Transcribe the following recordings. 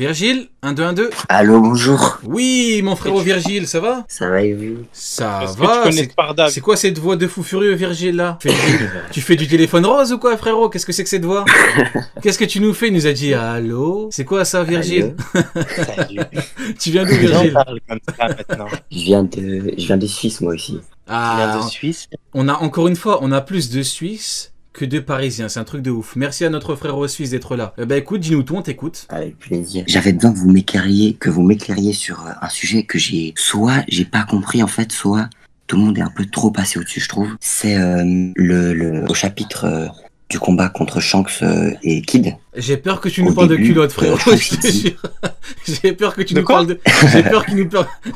Virgile, 1, 2, 1, 2. Allô, bonjour. Oui, mon frérot Virgile, ça va? Ça va et vous? Ça Est-ce va. que tu connais Sparda? C'est quoi cette voix de fou furieux, Virgile, là? Tu fais du téléphone rose ou quoi, frérot? Qu'est-ce que c'est que cette voix? Qu'est-ce que tu nous fais? Il nous a dit allô? C'est quoi ça, Virgile? Salut. Tu viens d'où, On Virgile? parle comme ça maintenant. Je viens de Suisse, moi aussi. Tu viens Ah, de Suisse? on a encore une fois, on a plus de Suisses que de Parisiens. C'est un truc de ouf. Merci à notre frérot suisse d'être là. Bah écoute, dis-nous tout, on t'écoute. Avec plaisir. J'avais besoin que vous m'éclairiez sur un sujet que j'ai pas compris en fait, soit tout le monde est un peu trop passé au-dessus, je trouve. C'est au chapitre du combat contre Shanks et Kid. J'ai peur que tu Au nous parles de début, culottes, frérot. Je te jure. J'ai peur que tu De nous quoi parles de.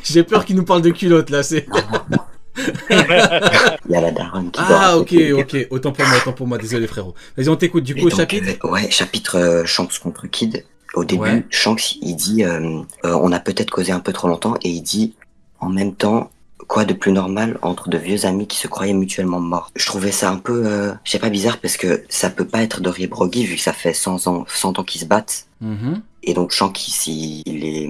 J'ai peur qu'il nous parle de culottes là. C'est. Il y a la daronne qui dort. Ah ok. Autant pour moi. Désolé frérot. Vas-y, on t'écoute du coup au chapitre. Ouais, chapitre Shanks contre Kid. Au début, Ouais. Shanks, il dit on a peut-être causé un peu trop longtemps, et il dit en même temps, quoi de plus normal entre de vieux amis qui se croyaient mutuellement morts. Je trouvais ça un peu, je sais pas, bizarre, parce que ça peut pas être Dory et Broggy vu que ça fait 100 ans qu'ils se battent. Mhm. Et donc Shanks, il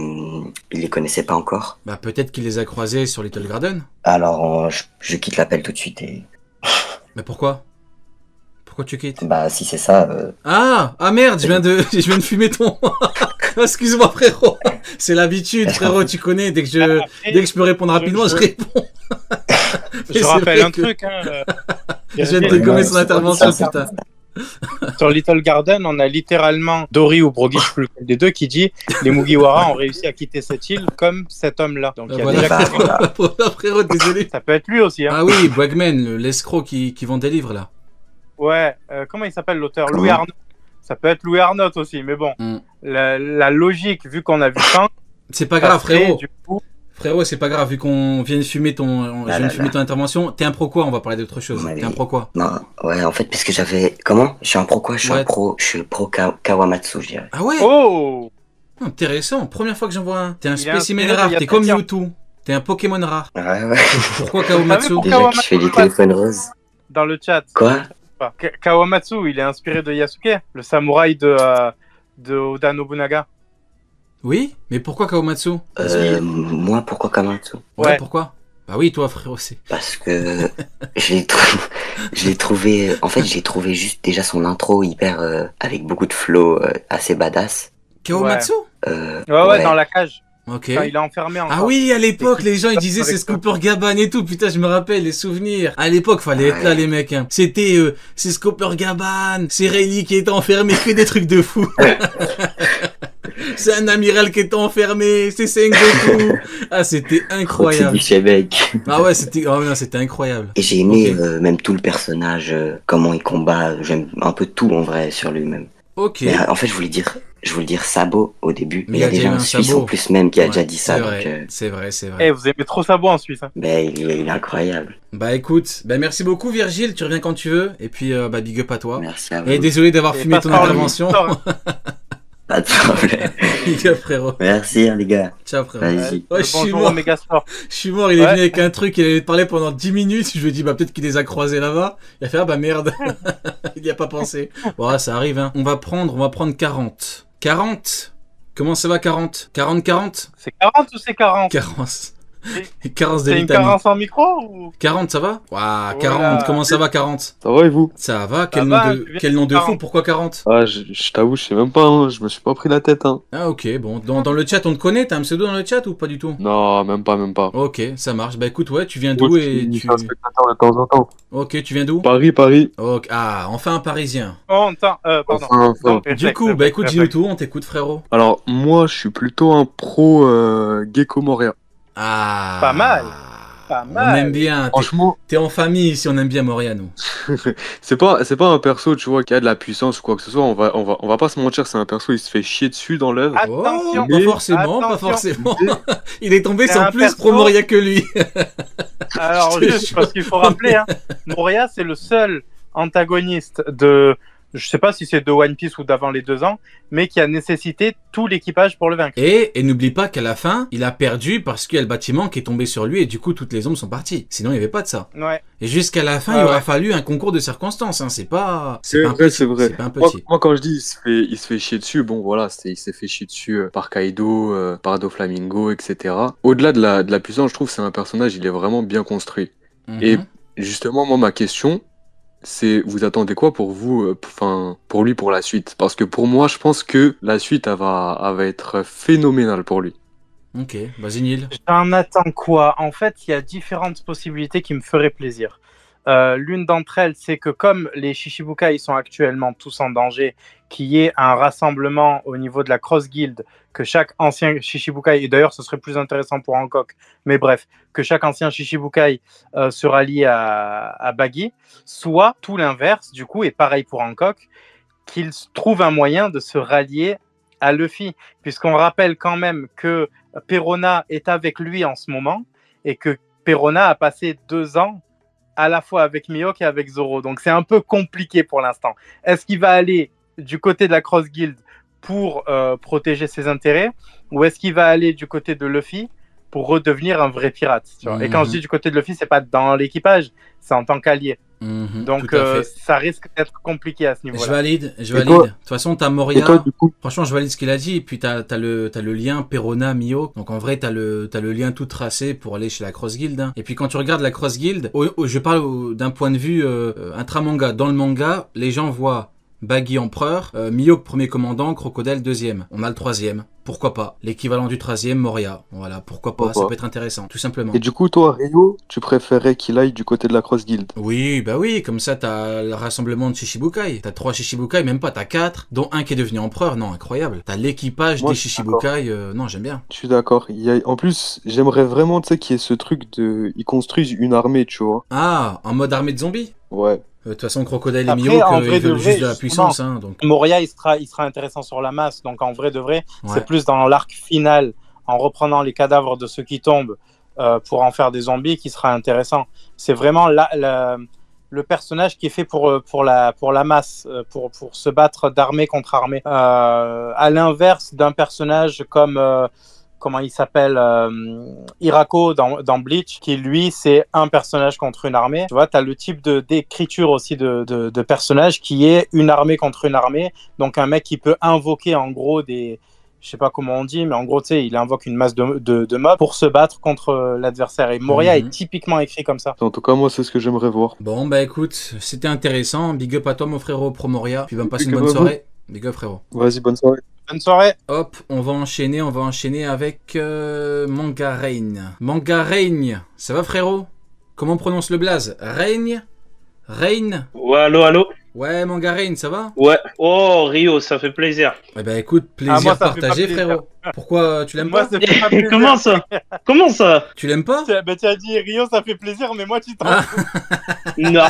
les connaissait pas encore. Bah peut-être qu'il les a croisés sur Little Garden. Alors je quitte l'appel tout de suite et Mais pourquoi? Pourquoi tu quittes? bah si c'est ça, Ah merde, je viens de fumer ton. Excuse-moi frérot. C'est l'habitude frérot, tu connais. Dès que je peux répondre rapidement, je réponds. Mais Je c'est rappelle vrai un que- truc, Je viens de Ouais, décommer son c'est intervention, ça. putain. sur Little Garden, on a littéralement Dory ou Broggy, je sais plus lequel des deux, qui dit les Mugiwara ont réussi à quitter cette île comme cet homme-là. Donc il y a Voilà. déjà Bah, voilà. Frérot, désolé. ça peut être lui aussi. Hein. Ah oui, Bregman, l'escroc qui vend des livres là. Ouais, comment il s'appelle l'auteur? Comment Louis Arnott. Ça peut être Louis Arnott aussi, mais bon. Mm. La logique, vu qu'on a vu ça, C'est pas grave, frérot. du coup, Frérot, c'est pas grave, vu qu'on vient de fumer je viens de là, fumer là. ton intervention. T'es un pro quoi? On va parler d'autre chose. Ouais, T'es un pro quoi? Non, ouais, en fait, parce que j'avais... Comment? Je suis un pro quoi? Je suis Ouais. un pro... Je suis le pro Kawamatsu, je dirais. Ah ouais? oh, Intéressant, première fois que j'en vois un. T'es un Il est spécimen inspiré de rare, t'es comme Yataka. Mewtwo. T'es un Pokémon rare. Ouais, ouais. Pourquoi Kaomatsu? Ah, mais Déjà que je fais des téléphones roses. dans le chat. Quoi? Kawamatsu, il est inspiré de Yasuke, le samouraï de Oda Nobunaga. Oui? Mais pourquoi Kaomatsu? Moi, pourquoi Kawamatsu? Ouais, Ouais. pourquoi? Bah oui, toi frérot, c'est... Parce que je l'ai trouvé... En fait, j'ai trouvé juste déjà son intro hyper... avec beaucoup de flow assez badass. Kaomatsu? Ouais, dans la cage. Ok. Quand il est enfermé encore. Ah oui, à l'époque, C'est qui- les gens ils disaient c'est avec Scooper Gaban et tout. Putain, je me rappelle les souvenirs. À l'époque, fallait être là, Ouais. les mecs. Hein. C'était c'est Scooper Gaban, c'est Rayleigh qui était enfermé, que des trucs de fou. C'est un amiral qui était enfermé, c'est Sengoku. Ah, c'était incroyable. C'est du mec. Ah ouais, c'était non, c'était incroyable. Et j'ai aimé Ok. même tout le personnage, comment il combat. J'aime un peu tout en vrai sur lui-même. Ok. Mais en fait, je voulais dire Sabo au début. Mais Mais il y a déjà déjà eu un un Suisse Sabo. en plus même qui a Ouais, déjà dit ça. C'est Donc, vrai, c'est vrai, c'est vrai. Eh, vous aimez trop Sabo en Suisse. Hein. ben, il est incroyable. Bah écoute, bah merci beaucoup Virgile, tu reviens quand tu veux. Et puis bah big up à toi. Merci à vous. Et désolé d'avoir Et fumé ton Pascal, intervention. Pas de problème. Big up frérot. Merci hein, les gars. Ciao frérot. Vas-y. Ouais, je suis Bonjour mort. Omega Sport. Je suis mort, il est Ouais. venu avec un truc, il allait parler pendant 10 minutes, je lui ai dit bah peut-être qu'il les a croisés là-bas. Il a fait ah bah merde, il n'y a pas pensé. Bon ça arrive hein. On va prendre 40. 40? Comment ça va 40? 40? C'est 40 ou c'est 40? Carence. Carence de C'est une vitamines. carence en micro ou 40 ça va? Waouh, Oh 40, là. comment ça va 40? Ça va et vous? Ça va, quel va, nom tu viens quel nom de de fou, 40. pourquoi 40? Ah, je t'avoue, je sais même pas, hein, je me suis pas pris la tête, hein. Ah ok, bon, dans le chat on te connaît, t'as un pseudo dans le chat ou pas du tout? Non, même pas. Ok, ça marche, bah écoute ouais, tu viens d'où Moi, je et suis tu... un spectateur de temps en temps. Ok, tu viens d'où? Paris. Ok, ah, enfin un parisien. Oh, attends, pardon. Enfin. Donc, Du réflexe, coup, bah écoute, dis-nous réflexe. tout, on t'écoute frérot. Alors, moi, je suis plutôt un pro Gecko Moria. Ah, Pas mal. Pas On mal. aime bien. Franchement, T'es en famille ici, on aime bien Moria, nous. c'est pas un perso, tu vois, qui a de la puissance ou quoi que ce soit. On va pas se mentir, c'est un perso, il se fait chier dessus dans l'œuvre. Attention. Oh, pas forcément, pas Attention. forcément. Il est tombé C'est sans un plus perso. pro Moria que lui. Alors, Je te juste jure. parce qu'il faut rappeler, hein, Moria, c'est le seul antagoniste je sais pas si c'est de One Piece ou d'avant les 2 ans, mais qui a nécessité tout l'équipage pour le vaincre. Et n'oublie pas qu'à la fin, il a perdu parce qu'il y a le bâtiment qui est tombé sur lui et du coup toutes les ombres sont parties. Sinon il n'y avait pas de ça. Ouais. Et jusqu'à la fin, il aura fallu un concours de circonstances. Hein. C'est pas C'est un vrai, petit. c'est vrai. C'est pas un petit. Moi, quand je dis il se fait chier dessus, bon voilà, il s'est fait chier dessus par Kaido, par Doflamingo, etc. Au-delà de la puissance, je trouve que c'est un personnage, il est vraiment bien construit. Et justement, moi, ma question, c'est vous attendez quoi pour vous, pour lui pour la suite? Parce que pour moi, je pense que la suite, elle va être phénoménale pour lui. Ok, vas-y Neil. J'en attends quoi? En fait, il y a différentes possibilités qui me feraient plaisir. L'une d'entre elles, c'est que comme les Shichibukai sont actuellement tous en danger, qu'il y ait un rassemblement au niveau de la Cross Guild, que chaque ancien Shichibukai, et d'ailleurs ce serait plus intéressant pour Hancock, mais bref, que chaque ancien Shichibukai se rallie à Baggy, soit tout l'inverse, du coup, et pareil pour Hancock, qu'il trouve un moyen de se rallier à Luffy, puisqu'on rappelle quand même que Perona est avec lui en ce moment, et que Perona a passé 2 ans à la fois avec Mihawk et avec Zoro. Donc c'est un peu compliqué pour l'instant. Est-ce qu'il va aller du côté de la Cross Guild pour protéger ses intérêts, ou est-ce qu'il va aller du côté de Luffy pour redevenir un vrai pirate, tu vois. Et quand je dis du côté de Luffy, c'est pas dans l'équipage, c'est en tant qu'allié. Donc ça risque d'être compliqué à ce niveau-là. Je valide. De toi, toute façon, t'as Moria. Et toi, du coup, Franchement, je valide ce qu'il a dit. Et puis t'as le lien Perona Mihawk. Donc en vrai, t'as le lien tout tracé pour aller chez la Cross Guild. Hein. Et puis quand tu regardes la Cross Guild, je parle d'un point de vue intramanga. Dans le manga, les gens voient Baggy empereur, Mihawk premier commandant, Crocodile deuxième. On a le troisième. Pourquoi pas? L'équivalent du troisième, Moria. Voilà, pourquoi pas? Ça peut être intéressant, tout simplement. et du coup, toi, Rio, tu préférais qu'il aille du côté de la Cross Guild? Oui, bah oui, comme ça t'as le rassemblement de Shichibukai. T'as 3 Shichibukai, même pas, t'as 4, dont un qui est devenu empereur. Non, incroyable. T'as l'équipage Moi, des je suis Shichibukai. Non, j'aime bien. Je suis d'accord. En plus, j'aimerais vraiment, tu sais, qu'il y ait ce truc de... Ils construisent une armée, tu vois. Ah, en mode armée de zombies? Ouais. De toute façon, Crocodile et Après, Mihawk, en vrai ils de veulent vrai, juste de la justement, puissance. Hein, donc. Moria, il sera intéressant sur la masse. Donc en vrai de vrai, Ouais. c'est plus dans l'arc final, en reprenant les cadavres de ceux qui tombent pour en faire des zombies, qui sera intéressant. C'est vraiment le personnage qui est fait pour la masse, pour se battre d'armée contre armée. À l'inverse d'un personnage comme... comment il s'appelle, Hirako dans Bleach, qui lui, c'est un personnage contre une armée. Tu vois, tu as le type d'écriture aussi de personnage qui est une armée contre une armée. Donc un mec qui peut invoquer en gros des... Je sais pas comment on dit, mais en gros, tu sais, il invoque une masse de mobs pour se battre contre l'adversaire. Et Moria est typiquement écrit comme ça. En tout cas, moi, c'est ce que j'aimerais voir. Bon, bah écoute, c'était intéressant. Big up à toi, mon frérot, pro Moria. Puis va me passer une Big up bonne à vous. soirée. Big up, frérot. Vas-y, bonne soirée. Bonne soirée. Hop, on va enchaîner avec Manga Rain. Manga Rain, ça va frérot? Comment on prononce le blaze? Rain? Rain? Ouais, allô? Ouais, Manga Rain, ça va? Ouais. Oh, Rio, ça fait plaisir. Eh ben écoute, plaisir moi, ça fait pas partagé plaisir. frérot. Pourquoi tu l'aimes Moi, pas? ça fait pas plaisir. Comment ça? Comment ça? Tu l'aimes pas? Tu as dit Rio, ça fait plaisir, mais moi, tu t'en Ah. fous. Non.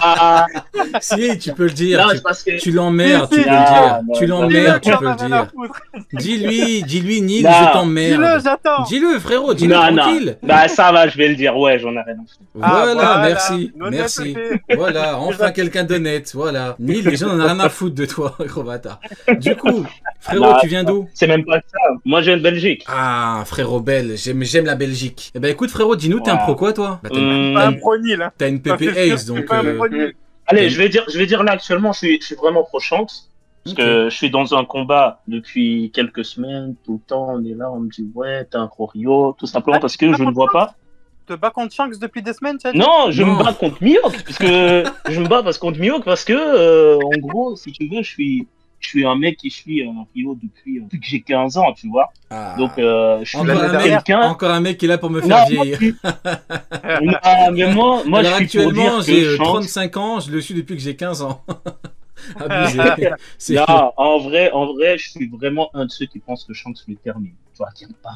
Si, tu peux le dire. Non, tu c'est parce que... tu l'emmerdes, Si, tu si. peux le dire. Non, Tu non, l'emmerdes, tu Dis-le, peux le j'en ai rien à dire. foutre. Dis-lui, Neil, Non. je Dis-le, t'emmerde. j'attends. Dis-le frérot, dis-le Non, tranquille. non. Bah, ça va, je vais le dire. Ouais, j'en ai rien à foutre. Voilà, merci, l'honnêteté. merci. Voilà, enfin quelqu'un d'honnête, voilà. Neil, les gens n'en ont rien à foutre de toi, gros bâtard. Du coup, frérot, Non, tu viens d'où? C'est même pas ça. Moi, je viens de Belgique. Ah, frérot belle, j'aime la Belgique. Eh ben écoute frérot, dis-nous, t'es un pro quoi toi? Bah, Pas un pro Nil, hein. t'as une Ça, PP c'est sûr, Ace, c'est donc... pas un pro Nil. Allez, je vais dire là, actuellement, je suis vraiment pro Shanks. Parce que je suis dans un combat depuis quelques semaines, tout le temps, on est là, on me dit, ouais, t'es un gros Rio, tout simplement parce que je ne vois pas. Tu te bats contre Shanks depuis des semaines, tu as dit? Non, je Non. me bats contre Mihawk, parce que je me bats contre Mihawk parce que, en gros, si tu veux, je suis un mec qui suit Rio depuis que j'ai 15 ans, tu vois. Ah. Donc, je suis Encore un mec qui est là pour me Non, faire vieillir. Non, mais moi, Alors je suis pour actuellement, dire que j'ai Shanks... 35 ans, je le suis depuis que j'ai 15 ans. Abusé. C'est- Non, en vrai, je suis vraiment un de ceux qui pensent que Shanks le termine. tu vois, qui n'aime pas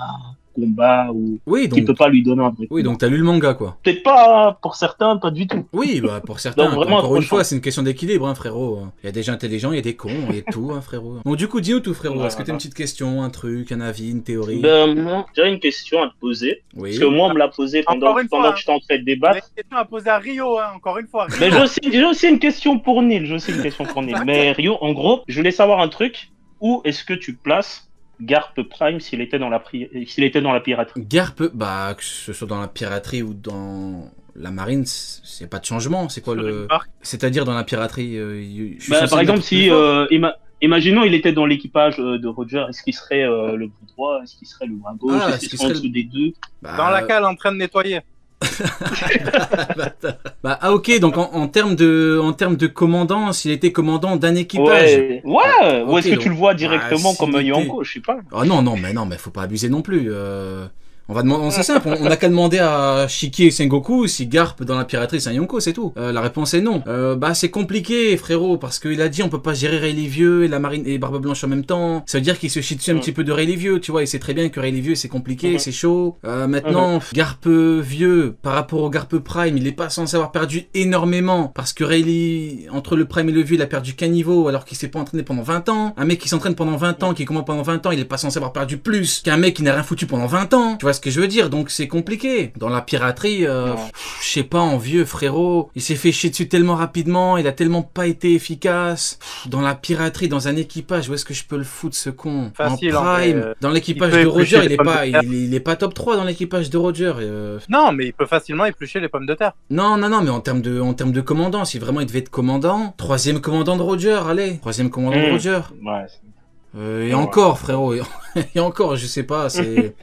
combat ou Oui, qui donc, peut pas lui donner un vrai oui, combat. donc t'as lu le manga, quoi. Peut-être pas pour certains, pas du tout. Oui, bah, pour certains, Donc, vraiment encore une approchant. fois, c'est une question d'équilibre, hein, frérot. Il y a des gens intelligents, il y a des cons, il y a tout, hein, frérot. Donc, du coup, dis-nous tout, frérot. Est-ce que t'as une petite question, un truc, un avis, une théorie? Ben, moi, j'ai une question à te poser. Oui. Parce que moi, on me l'a posée pendant Encore une fois, que j'étais en train de On a débattre. une question à poser à Rio, hein, encore une fois. Mais j'ai aussi une question pour Neil. J'ai aussi une question pour Neil. Mais Rio, en gros, je voulais savoir un truc. Où est-ce que tu places Garp Prime s'il était dans la piraterie? Garp, bah, que ce soit dans la piraterie ou dans la marine, c'est pas de changement. C'est quoi le. C'est-à-dire dans la piraterie je suis Bah, censé par le exemple, mettre plus si fort imaginons il était dans l'équipage de Roger, est-ce qu'il serait le bras droit, est-ce qu'il serait le bras gauche, Ah, est-ce qu'il serait en dessous des deux? Bah, Dans la cale en train de nettoyer. bah, ah, ok, donc en termes de commandant, s'il était commandant d'un équipage. Ouais, ouais. Ou Ok, est-ce que donc- tu le vois directement s'il comme était- Yonko, je sais pas. Ah non, mais faut pas abuser non plus. On va demander, c'est simple, on a qu'à demander à Shiki et Sengoku si Garp dans la piraterie c'est un Yonko, c'est tout. La réponse est non. Bah c'est compliqué, frérot, parce qu'il a dit on peut pas gérer Rayleigh Vieux et la marine et Barbe Blanche en même temps. Ça veut dire qu'il se chie dessus un petit peu de Rayleigh Vieux, tu vois, il sait très bien que Rayleigh Vieux c'est compliqué, c'est chaud. Maintenant, Garp Vieux, par rapport au Garp Prime, il est pas censé avoir perdu énormément, parce que Rayleigh, entre le Prime et le Vieux, il a perdu qu'un niveau, alors qu'il s'est pas entraîné pendant 20 ans. Un mec qui s'entraîne pendant 20 ans, qui commande pendant 20 ans, il est pas censé avoir perdu plus qu'un mec qui n'a rien foutu pendant 20 ans. Tu vois ce que je veux dire? Donc c'est compliqué. Dans la piraterie, je sais pas, en vieux, frérot, il s'est fait chier dessus tellement rapidement, il a tellement pas été efficace. Dans la piraterie, dans un équipage, où est-ce que je peux le foutre, ce con? Facile, en Prime, hein, dans l'équipage il peut de Roger, éplucher il les est pommes pas, de terre. il est pas top 3 dans l'équipage de Roger. Non, mais il peut facilement éplucher les pommes de terre. Non, mais en termes de commandant, si vraiment il devait être commandant, troisième commandant de Roger, allez, troisième commandant de Roger. Ouais. Et encore, frérot, et encore, je sais pas, c'est...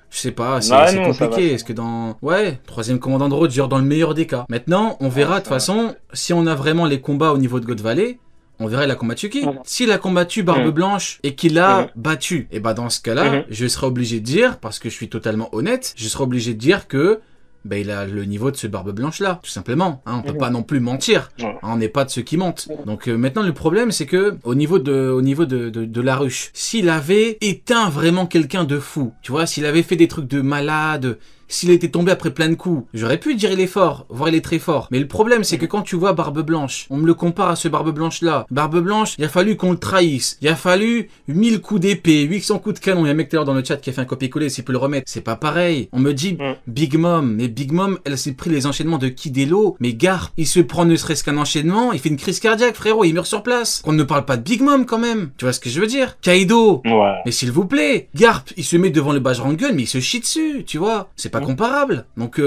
Je sais pas, c'est Ouais, non, ça compliqué. va. Est-ce que Ouais, troisième commandant de Roger dans le meilleur des cas. Maintenant, on verra de toute façon, si on a vraiment les combats au niveau de God Valley, on verra il a combattu qui. S'il a combattu Barbe Blanche et qu'il l'a battu, et bah dans ce cas-là, je serai obligé de dire, parce que je suis totalement honnête, je serai obligé de dire que bah, il a le niveau de ce Barbe Blanche là, tout simplement. Hein, on peut pas non plus mentir. Hein, on n'est pas de ceux qui mentent. Donc maintenant le problème c'est que au niveau de la ruche, s'il avait éteint vraiment quelqu'un de fou, tu vois, s'il avait fait des trucs de malade, s'il était tombé après plein de coups, j'aurais pu dire il est fort, voire il est très fort. Mais le problème, c'est que quand tu vois Barbe Blanche, on me le compare à ce Barbe Blanche-là. Barbe Blanche, il a fallu qu'on le trahisse. Il a fallu 1000 coups d'épée, 800 coups de canon. Il y a un mec tout à l'heure dans le chat qui a fait un copier-coller, s'il peut le remettre. C'est pas pareil. On me dit Big Mom. Mais Big Mom, elle s'est pris les enchaînements de Kidelo. Mais Garp, il se prend ne serait-ce qu'un enchaînement, il fait une crise cardiaque, frérot, il meurt sur place. On ne parle pas de Big Mom quand même. Tu vois ce que je veux dire? Kaido. Ouais. Mais s'il vous plaît, Garp, il se met devant le Bajrang Gun, mais il se chie dessus, tu vois. C'est pas comparable. Donc,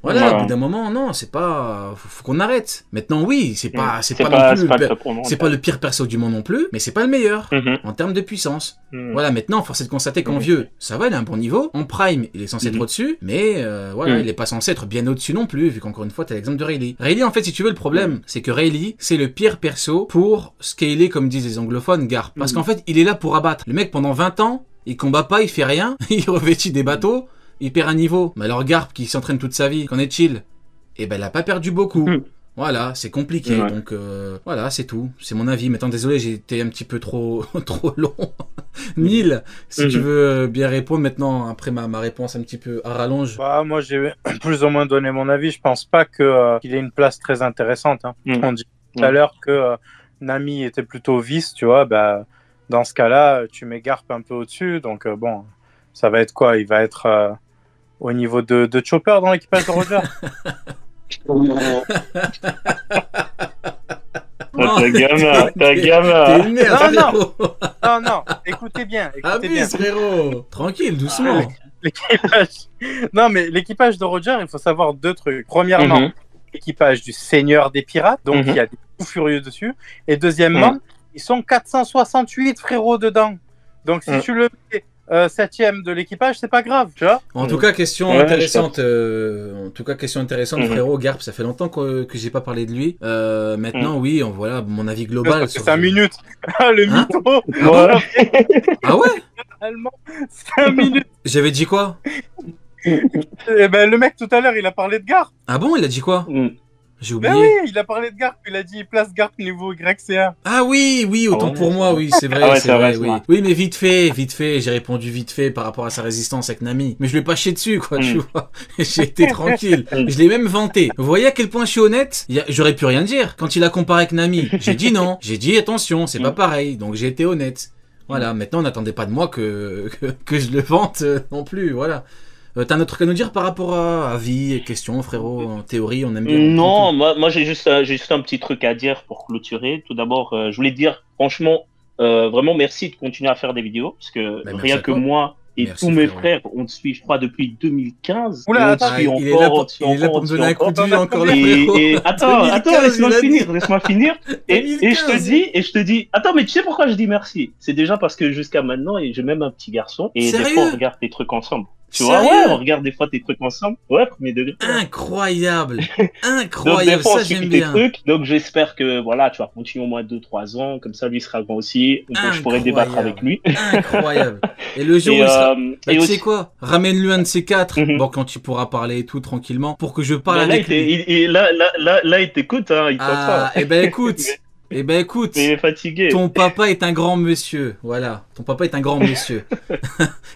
voilà, au bout d'un moment, non, c'est pas... Faut qu'on arrête. Maintenant, oui, c'est pas le pire perso du monde non plus, mais c'est pas le meilleur, en termes de puissance. Voilà, maintenant, force est de constater qu'en vieux, ça va, il a un bon niveau. En prime, il est censé être au-dessus, mais voilà, il est pas censé être bien au-dessus non plus, vu qu'encore une fois, t'as l'exemple de Rayleigh. Rayleigh, en fait, si tu veux, le problème, c'est que Rayleigh, c'est le pire perso pour scaler, comme disent les anglophones, Garp. Parce qu'en fait, il est là pour abattre. Le mec, pendant 20 ans, il combat pas, il fait rien, il revêtit des bateaux, il perd un niveau. Mais alors Garp, qui s'entraîne toute sa vie, qu'en est-il? Eh ben, il a pas perdu beaucoup. Voilà, c'est compliqué, donc voilà, c'est tout. C'est mon avis. Maintenant, désolé, j'ai été un petit peu trop long. Neil, si tu veux bien répondre maintenant, après ma réponse un petit peu à rallonge. Bah, moi, j'ai plus ou moins donné mon avis. Je pense pas qu'il ait une place très intéressante. Hein. On dit tout à l'heure que Nami était plutôt vice, tu vois. Bah, dans ce cas-là, tu mets Garp un peu au-dessus. Donc, bon, ça va être quoi? Il va être au niveau de Chopper dans l'équipage de Roger. Ta gamin. T'es une merde, Non, écoutez bien. Abuse, frérot. Tranquille, doucement. L'équipage... Non, mais l'équipage de Roger, il faut savoir deux trucs. Premièrement, l'équipage du Seigneur des Pirates, donc il y a des coups furieux dessus. Et deuxièmement, ils sont 468 frérots dedans. Donc si tu le mets 7ème de l'équipage, c'est pas grave, tu vois. En tout cas, question intéressante. Frérot. Garp, ça fait longtemps que j'ai pas parlé de lui. Maintenant, oui, voilà mon avis global. C'est 5 minutes. Le mytho. Ah ouais? Allemand, 5 minutes. J'avais dit quoi? Eh ben, le mec tout à l'heure, il a parlé de Garp. Ah bon, il a dit quoi? J'ai Ben oublié. oui, il a parlé de Garp, il a dit place Garp niveau YC1. Ah oui, autant Ah ouais, pour moi, oui, c'est vrai, Ah ouais, c'est vrai, c'est oui. vrai. Oui, mais vite fait, j'ai répondu vite fait par rapport à sa résistance avec Nami. Mais je lui ai pas chié dessus, quoi, tu vois. J'ai été tranquille. Je l'ai même vanté. Vous voyez à quel point je suis honnête? J'aurais pu rien dire. Quand il a comparé avec Nami, j'ai dit non. J'ai dit attention, c'est pas pareil. Donc j'ai été honnête. Voilà, maintenant, n'attendez pas de moi que je le vante non plus, voilà. T'as un autre truc à nous dire par rapport à vie, questions, frérot, en théorie, on aime bien. Non, moi j'ai juste un petit truc à dire pour clôturer. Tout d'abord, je voulais dire franchement, vraiment merci de continuer à faire des vidéos parce que Bah, merci rien à que toi. moi et Merci, tous mes frérot. frères, on te suit, je crois, depuis 2015. Oula, Et on te attends, suit il est là encore, pour me donner un coup de vieux encore, le Et, frérot. et attends, 2015, laisse-moi il a dit. finir. Et je 2015. te dis, attends, mais tu sais pourquoi je dis merci? C'est déjà parce que jusqu'à maintenant, j'ai même un petit garçon et des Sérieux? fois on regarde tes trucs ensemble. Tu vois, Sérieux? ouais, on regarde des fois tes trucs ensemble. Ouais, premier degré. Incroyable, Donc des incroyable, fois, on ça suit j'aime tes bien. trucs. Donc j'espère que voilà, tu vas continuer au moins 2-3 ans, comme ça lui sera grand aussi. Je pourrais débattre avec lui. Incroyable. Et le jour Et, où il sera... Bah, et tu aussi, sais quoi? Ramène-le un de ces quatre, Mhm. bon, quand tu pourras parler et tout tranquillement, pour que je parle ben là, avec lui. là, il t'écoute, hein, il t'entend. Ah, eh ben écoute, Mais il est fatigué. ton papa est un grand monsieur, voilà. Ton papa est un grand monsieur.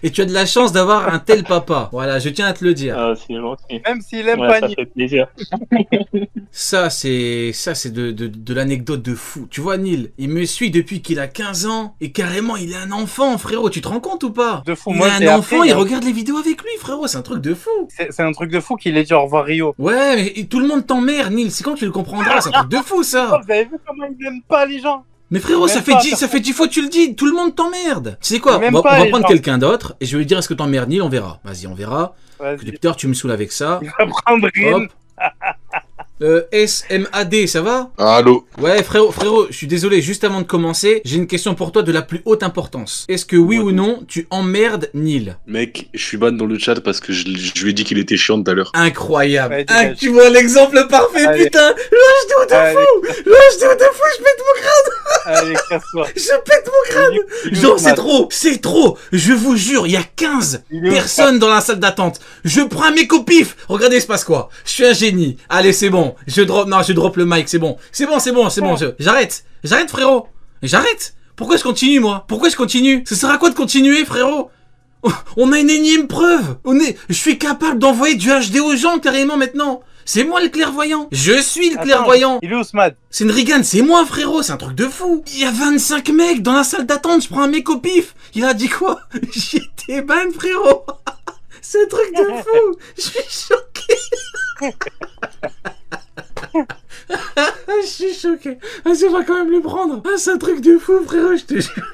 Et tu as de la chance d'avoir un tel papa. Voilà, je tiens à te le dire. Ah, c'est gentil. Même s'il aime Ouais, pas ça Nil. fait plaisir. Ça, c'est de l'anecdote de fou. Tu vois, Neil, il me suit depuis qu'il a 15 ans et carrément, il est un enfant, frérot. Tu te rends compte ou pas? De fou. Il Moi, est et un après, enfant, il y il a- regarde les vidéos avec lui, frérot. C'est un truc de fou. C'est un truc de fou qu'il ait dit au revoir Rio. Ouais, mais tout le monde t'emmerde, Neil. C'est quand tu le comprendras. C'est un truc de fou, Oh, ça. vous avez vu comment il aime pas les gens? Mais frérot, Même ça pas, fait 10 fois que tu le dis. Tout le monde t'emmerde. Tu sais quoi? Même On pas, va les prendre gens. quelqu'un d'autre et je vais lui dire est-ce que t'emmerdes, Neil? On verra. Vas-y, on verra. Vas-y, Depuis tout à l'heure, tu me saoules avec ça. il va prendre Rin. Hop. SMAD, ça va? Allô? Ouais, frérot, je suis désolé, juste avant de commencer, j'ai une question pour toi de la plus haute importance. Est-ce que oui ou non, tu emmerdes Neil? Mec, je suis ban dans le chat parce que je lui ai dit qu'il était chiant tout à l'heure. Incroyable. Ouais, Ah, dégage. tu vois l'exemple parfait, Allez. putain. Le HDO de Allez, fou. Le HDO de fou, je pète mon crâne. allez, casse-toi. Je pète mon crâne. Il est Genre, où, c'est Matt? trop, c'est trop. Je vous jure, il y a 15 Il est où, personnes dans la salle d'attente. Je prends un mec au pif. Regardez, il se passe quoi? Je suis un génie. Allez, c'est bon. Je drop le mic, c'est bon. C'est bon. J'arrête, frérot. J'arrête. Pourquoi je continue, moi? Pourquoi je continue? Ça sert à quoi de continuer, frérot? On a une énième preuve. Je suis capable d'envoyer du HD aux gens, carrément, maintenant. C'est moi le clairvoyant. Je suis le Attends, clairvoyant. Il est où, Smad? C'est une rigane, c'est moi, frérot, c'est un truc de fou. Il y a 25 mecs dans la salle d'attente, je prends un mec au pif. Il a dit quoi? J'étais ban, frérot. C'est un truc de fou. Je suis choqué. Je suis choqué. Ah, c'est pas quand même le prendre. Ah, c'est un truc de fou, frérot, je te jure.